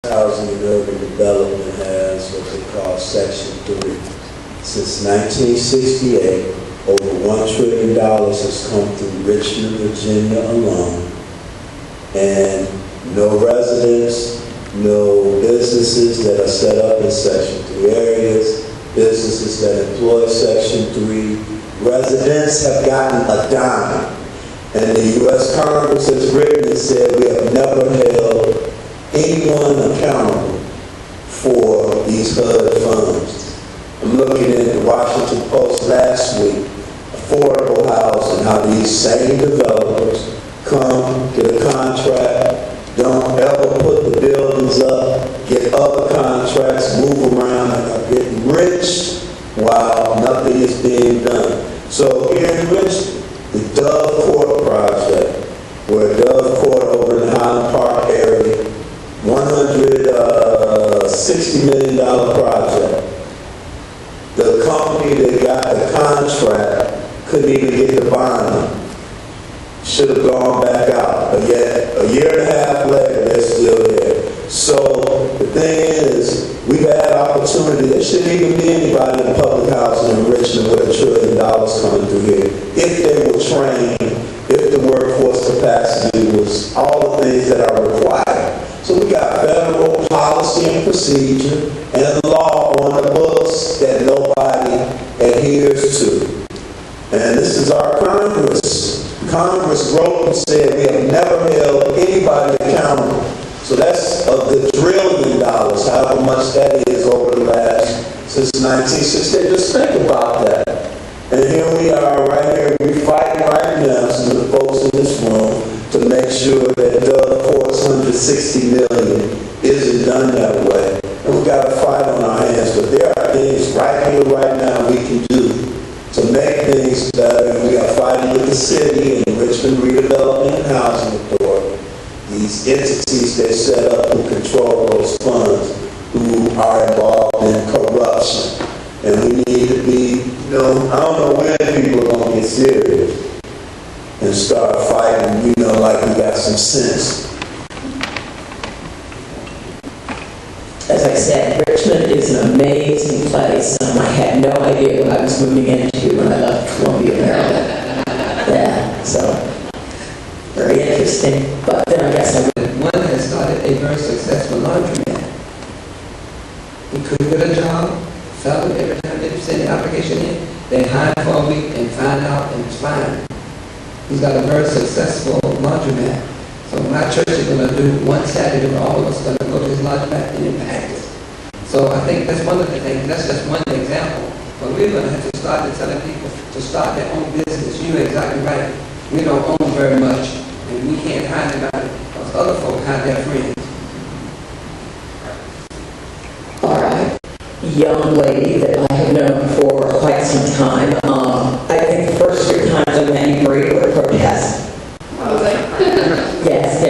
Housing and Urban Development has what they call Section 3. Since 1968, over $1 trillion has come through Richmond, Virginia alone, and no residents, no businesses that are set up in Section 3 areas, businesses that employ Section 3, residents have gotten a dime. And the U.S. Congress has written and said we have never held anyone accountable for these HUD funds. I'm looking at the Washington Post last week, affordable housing, how these same developers come, get a contract, don't ever put the buildings up, get other contracts, move around, and are getting rich while nothing is being done. So here in Richmond, the Dove Court project, where Dove Court over in the Highland Park area, $160 million project. The company that got the contract couldn't even get the bond. Should have gone back out. But yet, a year and a half later, they're still there. So the thing is, we've had opportunity. There shouldn't even be anybody in public housing in Richmond with $1 trillion coming through here. If they were trained, if the workforce capacity was all the things that are required. So we got federal policy and procedure and law on the books that nobody adheres to. And this is our Congress. Congress wrote and said we have never held anybody accountable. So that's of the $1 trillion, however much that is over the last, since 1960. Just think about that. And here we are right here, we're fighting right now, some of the folks in this room, to make sure that Dove Court's $160 million isn't done that way. And we got a fight on our hands, but there are things right here, right now we can do to make things better. And we are fighting with the city and Richmond Redevelopment and Housing Authority. These entities they set up who control those funds, who are involved in corruption. And we need to be, I don't know when people are going to get serious and start fighting, like we got some sense. As I said, Richmond is an amazing place. I had no idea what I was moving into when I left Columbia, Maryland. Yeah, so very interesting. But then I guess one has started a very successful laundromat. He couldn't get a job, fell every time they send an application in, they hide for a week and find out and it's fine. He's got a very successful laundromat. So my church is going to do one Saturday where all of us are going to go to his laundromat and impact it. So I think that's one of the things, that's just one example. But we're going to have to start telling people to start their own business. You're exactly right. We don't own very much and we can't hide about it because other folk hide their friends. all right, young lady that I have known for quite some time. I think the first 3 times I met you, Marie, were a protest. Yes.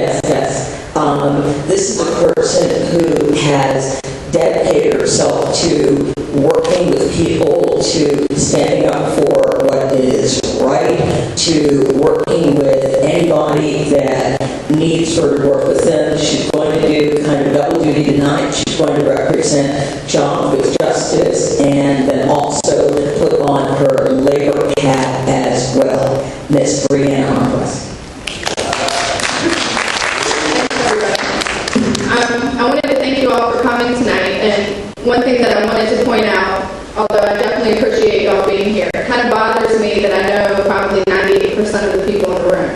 This is a person who has dedicated herself to working with people, to standing up for what is right, to working with anybody that needs her to work with them. She's going to do kind of double duty tonight. She's going to represent John with justice and then also put on her labor hat as well. Miss Brianna Armquist. I wanted to thank you all for coming tonight, and one thing that I wanted to point out, although I definitely appreciate y'all being here, it kind of bothers me that I know probably 98% of the people in the room.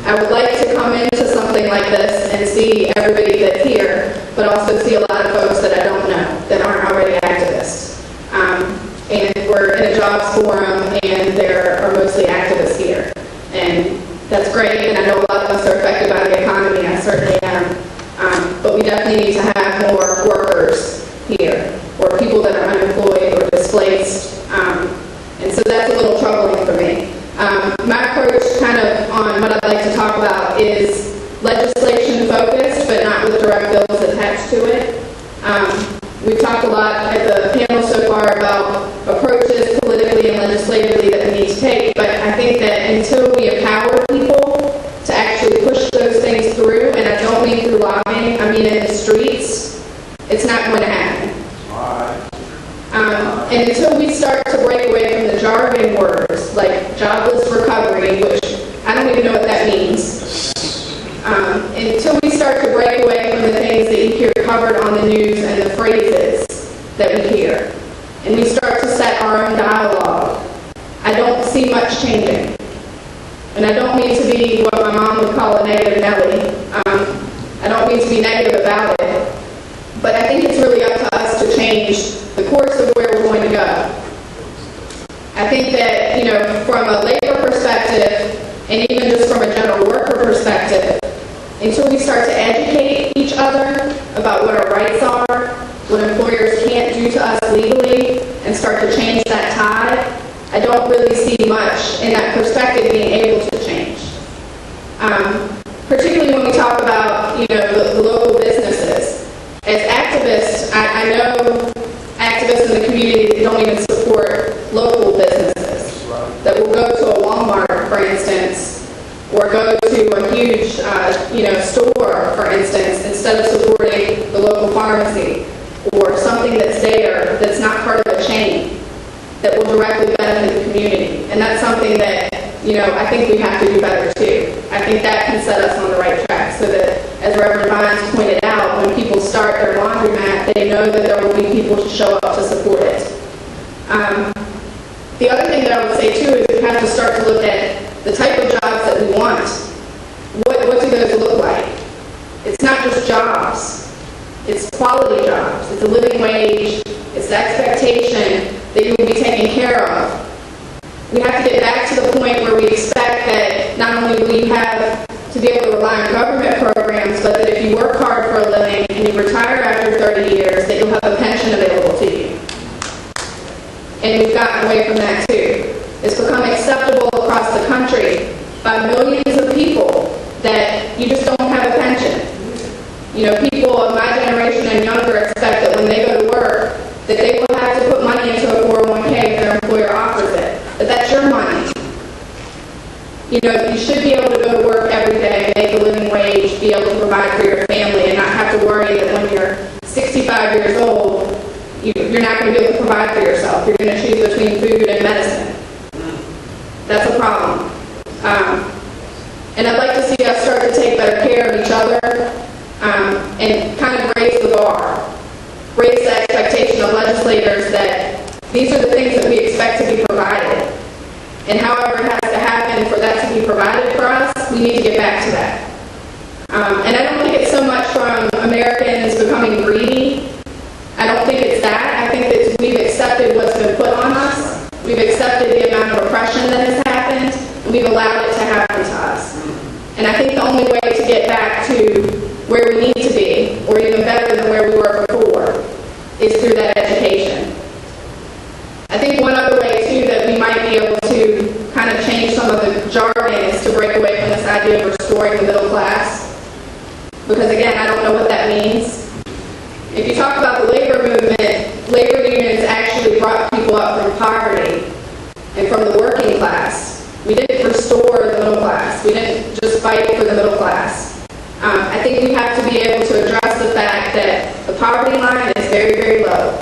I would like to come into something like this and see everybody that's here, but also see a lot of folks that I don't know, that aren't already activists. And we're in a jobs forum, and there are mostly activists here. And that's great, and I know a lot of us are affected by the economy. I certainly am. But we definitely need to have more workers here, or people that are unemployed or displaced. And so that's a little troubling for me. My approach kind of on what I'd like to talk about is legislation focused, but not with direct bills attached to it. We've talked a lot at the panel so far about approaches politically and legislatively that we need to take, but I think that until we empower people to actually push those things through, and I don't mean through lobbying, I mean being in the streets, it's not going to happen. And until we start to break away from the jargon words like jobless recovery, which I don't even know what that means, until we start to break away from the things that you hear covered on the news and the phrases that we hear, and we start to set our own dialogue, I don't see much changing. And I don't mean to be what my mom would call a negative Nelly. I don't mean to be negative about it. But I think it's really up to us to change the course of where we're going to go. I think that, from a labor perspective, and even just from a general worker perspective, until we start to educate each other about what our rights are, what employers can't do to us legally, and start to change that tide, I don't really see much in that perspective being able to change. Particularly when we talk about, the local businesses. As activists, I know activists in the community that don't even support local businesses, that will go to a Walmart, for instance, or go to a huge, store, for instance, instead of supporting the local pharmacy or something that's there that's not part of a chain that will directly benefit the community. And that's something that, I think we have to do better too. I think that can set us on the right track so that, as Reverend Vines pointed out, when people start their laundromat, they know that there will be people to show up to support it. The other thing that I would say too is we have to start to look at the type of jobs that we want. What do those look like? It's not just jobs. It's quality jobs. It's a living wage. It's the expectation that you will be taken care of. We have to get back to the point where we expect that not only will you have to be able to rely on government programs, but that if you work hard for a living and you retire after 30 years, that you'll have a pension available to you. And we've gotten away from that too. It's become acceptable across the country by millions of people that you just don't have a pension. People of my generation and younger expect that when they go to work, that they will have to put money into a 401k if their employer offers it. But that's your money. You should be able to go to work every day, make a living wage, be able to provide for your family, and not have to worry that when you're 65 years old, you're not going to be able to provide for yourself. You're going to choose between food and medicine. That's a problem. And I'd like to see us start to take better care of each other and kind of raise the bar. Raise the expectation of legislators that these are the things that we expect to be provided. And however it has to happen for that to be provided for us, we need to get back to that. And I don't think it's so much from Americans becoming greedy. I don't think it's that. I think that we've accepted what's been put on us. We've accepted the amount of oppression that has happened, and we've allowed it to happen to us. And I think the only way to get back to where we need to be, or even better than where we were before, is through that education. I think one other way, too, that we might be able to kind of change some of the jargon is to break away from this idea of restoring the middle class. Because, again, I don't know what that means. If you talk about the labor movement, labor unions actually brought people up from poverty and from the working class. We didn't restore the middle class. We didn't just fight for the middle class. I think we have to be able to address the fact that the poverty line is very, very low.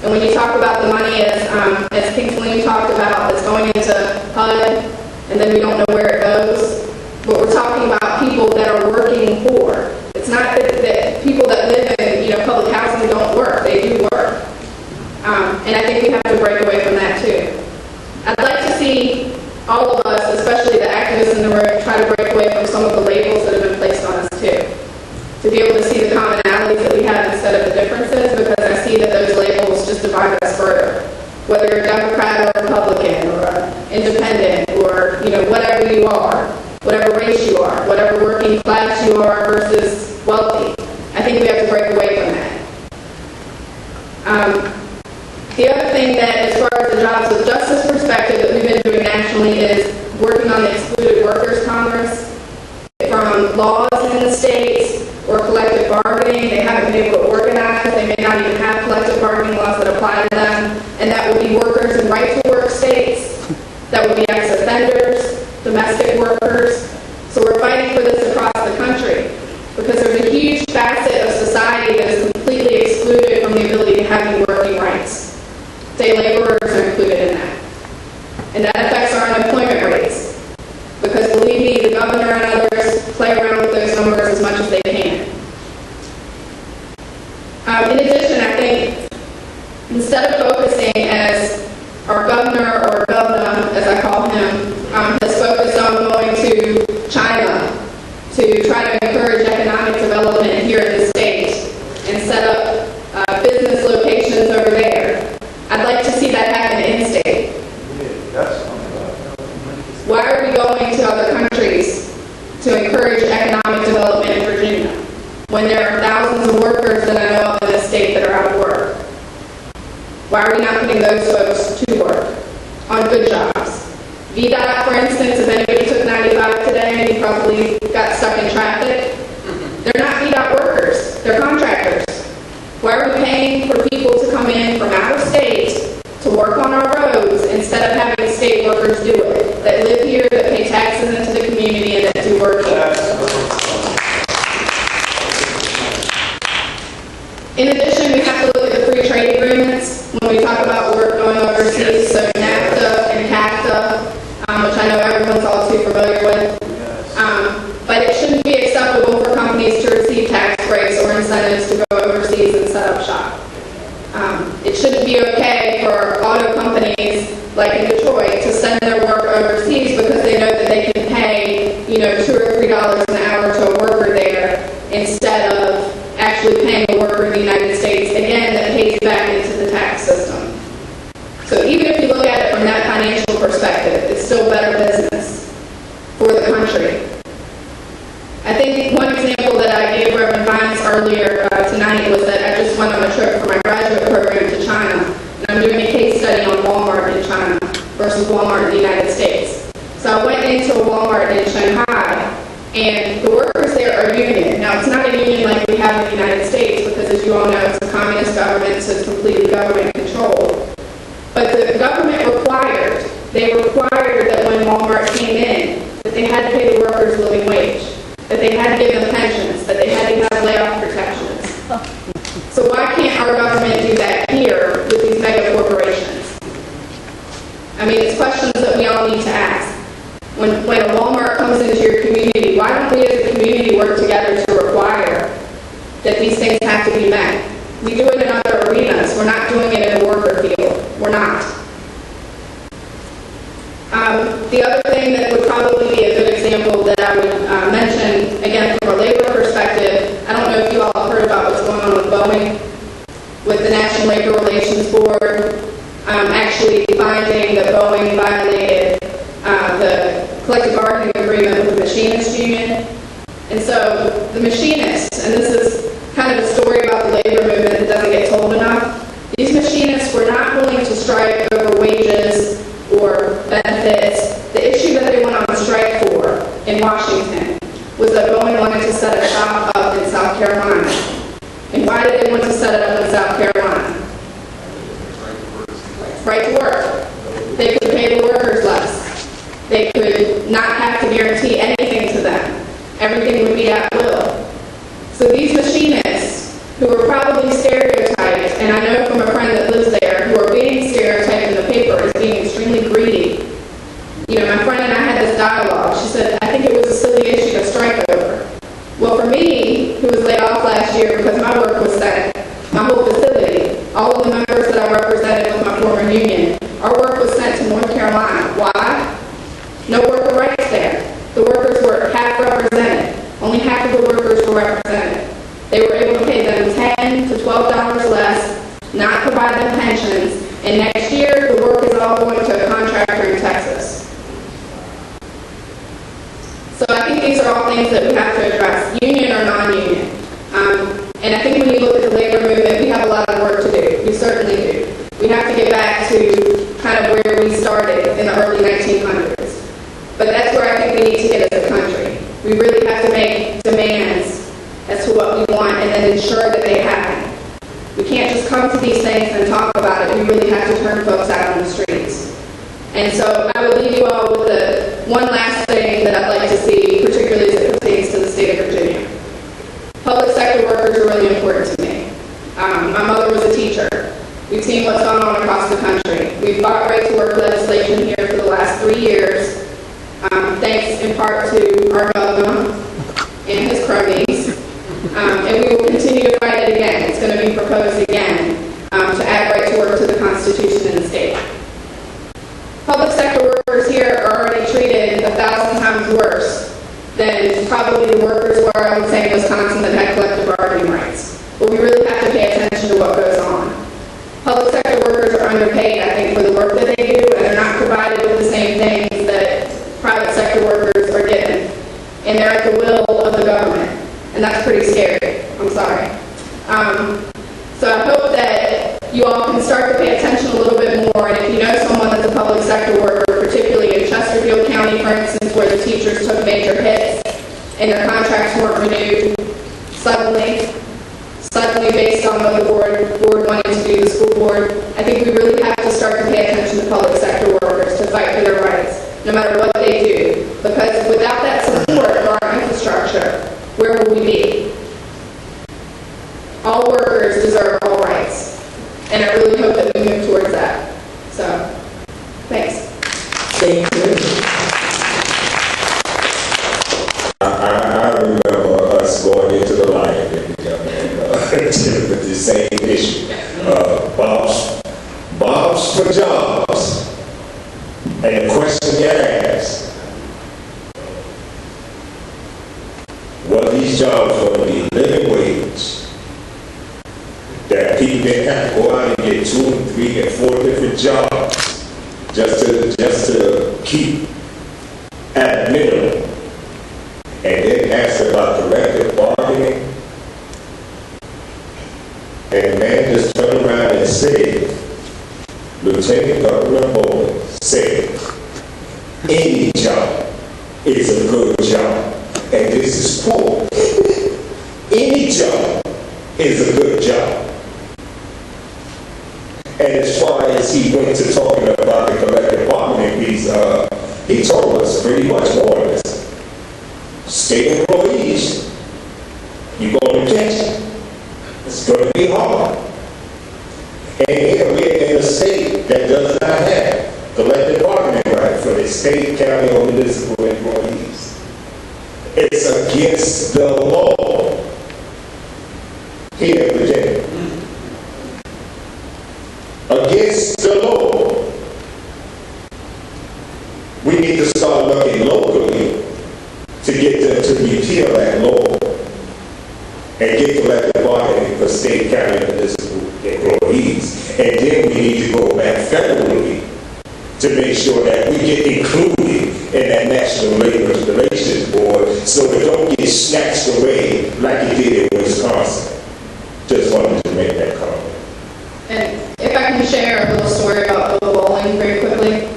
And when you talk about the money, as King Salim talked about, that's going into HUD, and then we don't know where it goes, but we're talking about people that are working poor. It's not that people that live in public housing don't work. They do work. And I think we have to break away from that too. I'd like to see all of us, especially the activists in the room, try to break away from some of the labels that have been placed on us too. To be able to see the commonalities that we have instead of the differences, because I see that those labels just divide us further. Whether you're Democrat or Republican or independent or whatever you are, whatever race you are, whatever working class you are versus wealthy. I think we have to break away from that. The other thing that, as far as the jobs of justice perspective that we've been doing nationally is working on the Excluded Workers Congress. From laws in the states or collective bargaining, they haven't been able to organize. They may not even have collective bargaining laws that apply to them. And that would be workers in right-to-work states. That would be ex-offenders, domestic workers. So we're fighting for this across the country because there's a huge to try to encourage economic development here in the state and set up business locations over there. I'd like to see that happen in-state. Why are we going to other countries to encourage economic development in Virginia when there are thousands of workers that I know of in the state that are out of work? Why are we not putting those folks to work on good jobs? VDOT, for instance, if anybody took 95 today, you probably got stuck in traffic. They're not VDOT workers, they're contractors. Why are we paying for people to come in from out of state to work on our roads instead of having state workers do it, that live here, that pay taxes into the community, and that do work here? In addition, we have to look at the free trade agreements when we talk about work going overseas, so NAFTA and CAFTA, which I know everyone's all too familiar with. But it shouldn't be acceptable for companies to receive tax breaks or incentives to go overseas and set up shop. It shouldn't be okay for auto companies like in Detroit to send their work overseas because they know that they can pay, $2 or $3 an hour to a worker there instead of actually paying a worker in the United States, again, that pays back into the tax system. So even if you look at it from that financial perspective, it's still better business for the country. I think one example that I gave Reverend Vines earlier tonight was that I just went on a trip for my graduate program to China, and I'm doing a case study on Walmart in China versus Walmart in the United States. So I went into a Walmart in Shanghai, and the workers there are union. Now, it's not a union like we have in the United States, because as you all know, it's a communist government, so it's completely government controlled. But the government required that when Walmart came in, that they had to pay the workers a living wage, that they had to give them pensions, that they had to have layoff protections. So why can't our government do that here with these mega corporations? I mean, it's questions that we all need to ask. When a Walmart comes into your community, why don't we as a community work together to require that these things have to be met? We do it in other arenas. We're not doing it in the worker field. We're not. The other thing that would probably be a good example that I would mention, again, from a labor perspective, I don't know if you all have heard about what's going on with Boeing, with the National Labor Relations Board actually finding that Boeing violated the collective bargaining agreement with the machinists union. And so the machinists, and this is kind of a story about the labor movement that doesn't get told enough, these machinists were not willing to strike over wages or benefits. The issue that they went on strike for in Washington was that Boeing wanted to set a shop up in South Carolina. And why did they want to set it up in South Carolina? Right to work. They could pay the workers less. They could not have to guarantee anything to them. Everything would be at will. So these machinists, who are probably stereotyped, and I know from a friend that lives there, who are being stereotyped in the paper as being extremely greedy. My friend and I had this dialogue. She said, I think it was a silly issue to strike over. Well, for me, who was laid off last year because my work was sent, my whole facility, all of the members that I represented with my former union, our work was sent to North Carolina. Why? No worker rights there. The workers were half represented. Only half of the workers were represented. They were able to pay them $10 to $12 less, not provide them pensions, and next year the work is all going to a contractor in Texas. So I think these are all things that we have to address, union or non-union. And I think when you look at the labor movement, we have a lot of work to do. We certainly do. We have to get back to kind of where we started in the early 1900s. But that's where I think we need to get as a country. We really have to make demands as to what we want and then ensure that they happen. We can't just come to these things and talk about it. We really have to turn folks out on the streets. And so I will leave you all with the one last thing that I'd like to see, particularly as it pertains to the state of Virginia. Public sector workers are really important to me. My mother was a teacher. We've seen what's gone on across the country. We've fought right to work legislation here for the last 3 years, thanks in part to our governor and his cronies. And we will continue to fight it again. It's going to be proposed again to add right to work to the Constitution in the state. Public sector workers here are already treated 1,000 times worse than probably the workers were, I would say, in Wisconsin that had collective bargaining rights. But we really have to pay attention to what goes on. Public sector workers are underpaid, I think, for the work that they do, and they're not provided with the same things that private sector workers are given. And they're at the will of the government. And that's pretty scary. I'm sorry. So I hope that you all can start to pay attention a little bit more, and if you know someone that's a public sector worker, particularly in Chesterfield County, for instance, where the teachers took major hits and their contracts weren't renewed suddenly based on what the board wanted to do, the school board, I think we really have to start to pay attention to public sector workers to fight for their rights, no matter what they do. Because without that support of our infrastructure, where will we be? All workers deserve all rights. And I really hope that we move towards that. So, thanks. Thank you. I remember us going into the line with the same issue. Bob's for jobs. And the question get asked, were these jobs going to be living wage? That people didn't have to go out and get 2 and 3 and 4 different jobs just to keep at a minimum. And then ask about collective bargaining. And the man just turned around and said, Lieutenant Governor Bowling said, any job is a good job. And this is poor. Any job is a good job. And as far as he went to talking about the collective bargaining piece, he told us pretty much more or less. State employees, you're going to catch it. It's going to be hard. And here we're in a state that does not have collective bargaining right for the state, county, or municipal employees. It's against the law here in Virginia. Against the law. We need to start looking locally to get them to repeal that law and get collective bargaining for state, county, and municipal employees. And then we need to go back federally to make sure that we get included in that National Labor Relations Board so it don't get snatched away like it did in Wisconsin. Just wanted to make that comment. And if I can share a little story about Bill Bowling very quickly.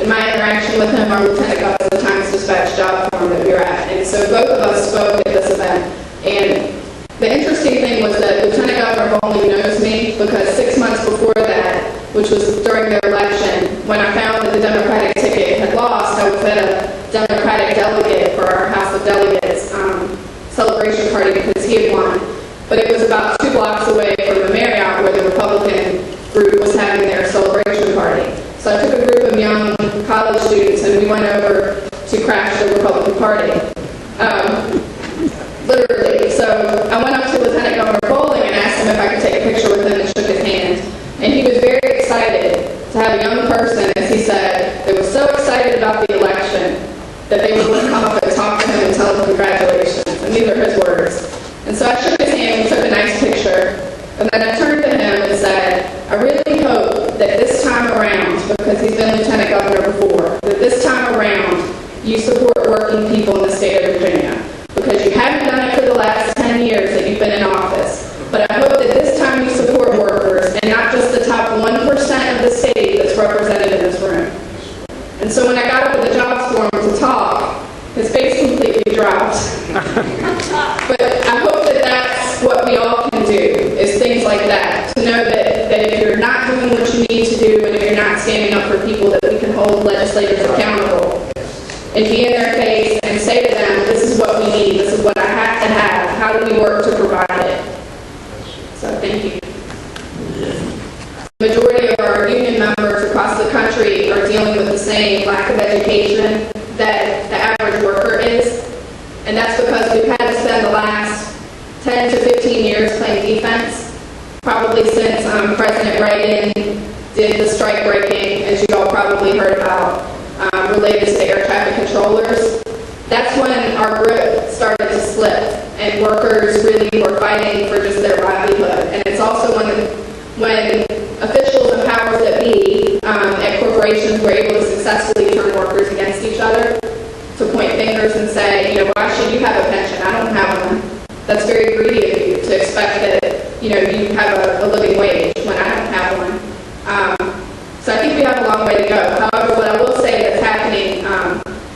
In my interaction with him, our lieutenant got the Times Dispatch job forum that we were at. And so both of us spoke at this event. And the interesting thing was that Lieutenant Governor Bowling knows me because 6 months before that, which was during their election, when I found that the Democratic ticket had lost, I was at a Democratic delegate for our House of Delegates celebration party because he had won. But it was about 2 blocks away from the Marriott where the Republican group was having their celebration party. So I took a group of young college students and we went over to crash the Republican Party. Literally. So I went up to Lieutenant Governor Bowling and asked him if I could take a picture with him and shook his hand. And he was very excited to have a young person, as he said, that was so excited about the election that they were going to come up and talk to him and tell him congratulations. And these are his words. And so I shook his hand and took a nice picture. And then I turned to him and said, I really hope that this time around, because he's been Lieutenant Governor before, that this time around you support working people in the state of Virginia. Because you haven't done it for the last 10 years that you've been in office. But I hope that this time you support workers and not just the top 1% of the state that's represented in this room. And so when I got up at the jobs forum to talk, his face completely dropped. But I hope that that's what we all can do, is things like that. To know that if you're not doing what you need to do and if you're not standing up for people, that we can hold legislators accountable and be in their face and say to them, this is what we need, this is what I have to have, how do we work to provide it? So thank you. The majority of our union members across the country are dealing with the same lack of education that the average worker is. And that's because we've had to spend the last 10 to 15 years playing defense, probably since President Reagan did the strike breaking, as you all probably heard about, related to the air traffic controllers. That's when our grip started to slip, and workers really were fighting for just their livelihood. And it's also when officials and powers that be at corporations were able to successfully turn workers against each other, to point fingers and say, why should you have a pension? I don't have one. That's very greedy of you to expect that, you have a living wage when I don't have one. So I think we have a long way to go. However, what I will say that's happening,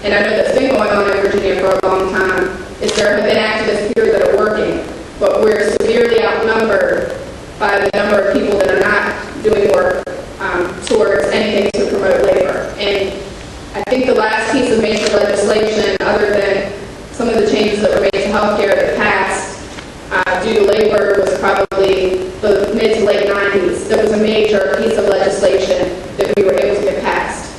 and I know that's been going on in Virginia for a long time, is there have been activists here that are working, but we're severely outnumbered by the number of people that are not doing work towards anything to promote labor. And I think the last piece of major legislation, other than some of the changes that were made to healthcare that passed due to labor, was probably the mid to late 90s. That was a major piece of legislation that we were able to get passed.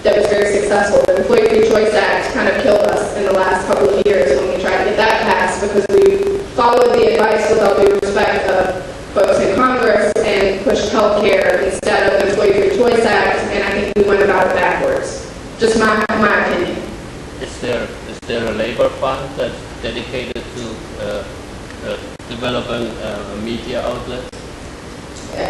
That was very successful. The Employee Free Choice Act kind of killed us in the last couple of years when we tried to get that passed, because we followed the advice, with all due respect, of folks in Congress and pushed health care instead of the Employee Free Choice Act, and I think we went about it backwards. Just my opinion. Is there a labor fund that's dedicated to developing a media outlet?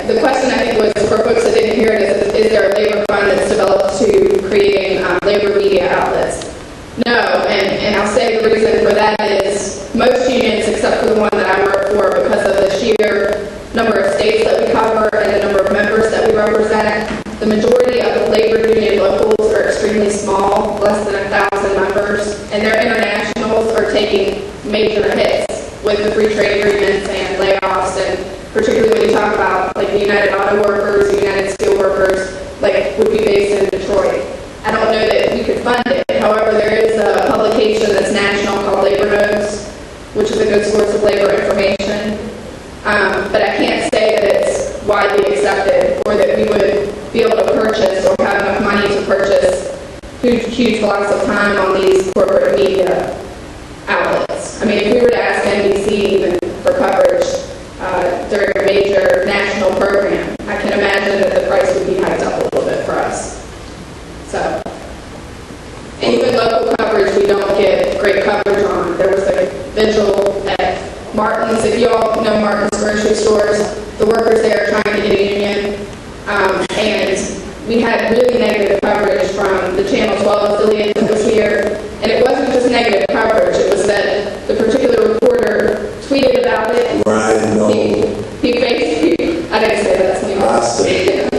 The question, I think, was for folks that didn't hear it, is there a labor fund that's developed to creating labor media outlets? No, and I'll say the reason for that is most unions, except for the one that I work for, because of the sheer number of states that we cover and the number of members that we represent, the majority of the labor union locals are extremely small, less than 1,000 members, and their internationals are taking major hits with the free trade agreements and layoffs, and particularly when you talk about like the United Auto Workers, the United Steel Workers, like would be based in Detroit. I don't know that we could fund it. However, there is a publication that's national called Labor Notes, which is a good source of labor information. But I can't say that it's widely accepted or that we would be able to purchase or have enough money to purchase huge blocks of time on these corporate media outlets. I mean, if we were to ask NBC even for coverage during a major national program, I can imagine that the price would be hiked up a little bit for us. So, and even local coverage, we don't get great coverage on. There was a vigil at Martin's. If you all know Martin's grocery stores, the workers there are trying to get a union, and we had really negative coverage from the Channel 12 affiliate that was here. And it wasn't just negative coverage, it was that the particular reporter tweeted about it. Ryan, no. He I didn't say that, that's me. I said.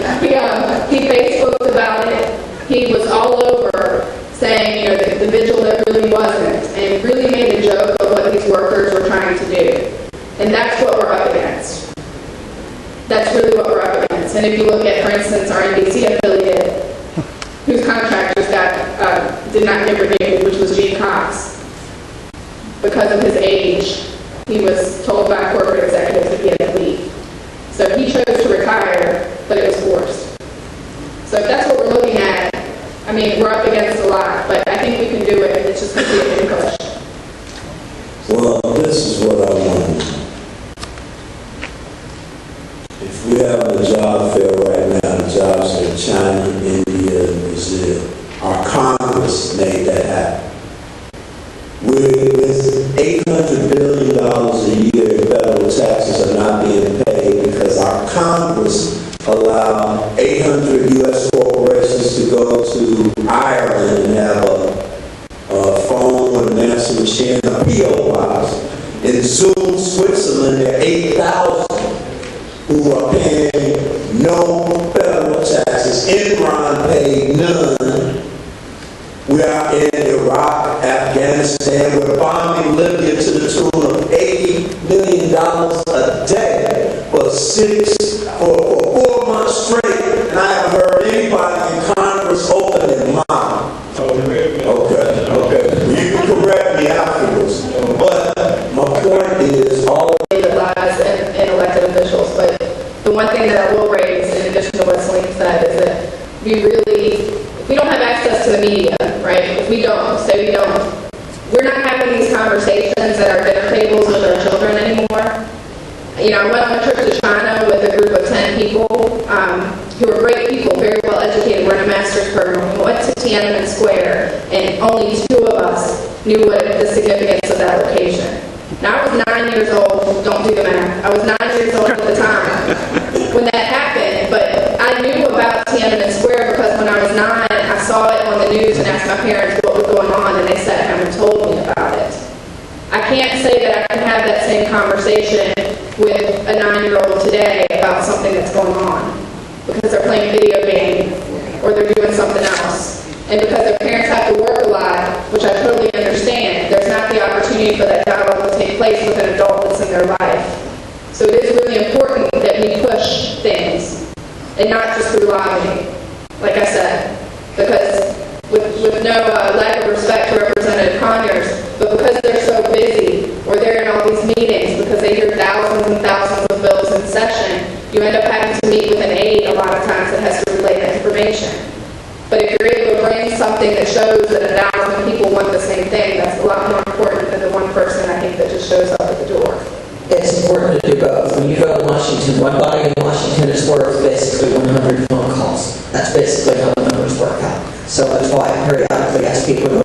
He Facebooked about it. He was all over saying, the vigil that really wasn't, and really made a joke of what these workers were trying to do. And that's what we're up against. That's really what we're up against. And if you look at, for instance, our NBC affiliate, whose contract just did not get renewed, which was Gene Cox, because of his age, he was told by corporate executives that he had to leave. So he chose to retire, but it was forced. So if that's what we're looking at, I mean, we're up against a lot, but I think we can do it. It's just going to be a big push. Well, this is what I want. If we have a job fair right now, the jobs in China, India, and Brazil, our Congress made that happen. With $800 billion a year in federal taxes are not being paid because our Congress allowed 800 U.S. corporations to go to Ireland and have a phone with an answering machine, a P.O. box. In Zug, Switzerland, there are 8,000 who are paying no federal taxes. Enron paid none. We are in Iraq, Afghanistan. We're bombing Libya to the tune of $80 million a day for 4 months straight. And I haven't heard anybody in Congress open their mouth. Okay. You can correct me afterwards. But my point is all the lives and elected officials. But the one thing that I will raise, in addition to what Celine said, is that we don't have access to the media, right? If we don't, we're not having these conversations at our dinner tables with our children anymore. I went on a trip to China with a group of 10 people who were great people, very well educated. We're in a master's program. We went to Tiananmen Square, and only 2 of us knew what the significance of that location. Now, I was 9 years old, don't do the math. I was 9 years old at the time when that happened, but I knew about Tiananmen Square because when I was 9, I saw it on the news and asked my parents what was going on, and they sat down and told me about it. I can't say that I can have that same conversation with a 9-year-old today about something that's going on because they're playing video game or they're doing something else. And because their parents have to work a lot, which I totally understand, there's not the opportunity for that dialogue to take place with an adult that's in their life. So it is really important that we push things and not just through lobbying, like I said, because with no lack of respect to Representative Conyers, but because they're so busy or they're in all these meetings because they hear thousands and thousands of bills in session, you end up having to meet with an aide a lot of times that has to relay that information. But if you're able to bring something that shows that 1,000 people want the same thing, that's a lot more important than the one person, I think, that just shows up at the door. It's important to do both. When you go to Washington, one body in Washington is worth basically 100 phone calls. That's basically how the numbers work out. So that's why I periodically ask people to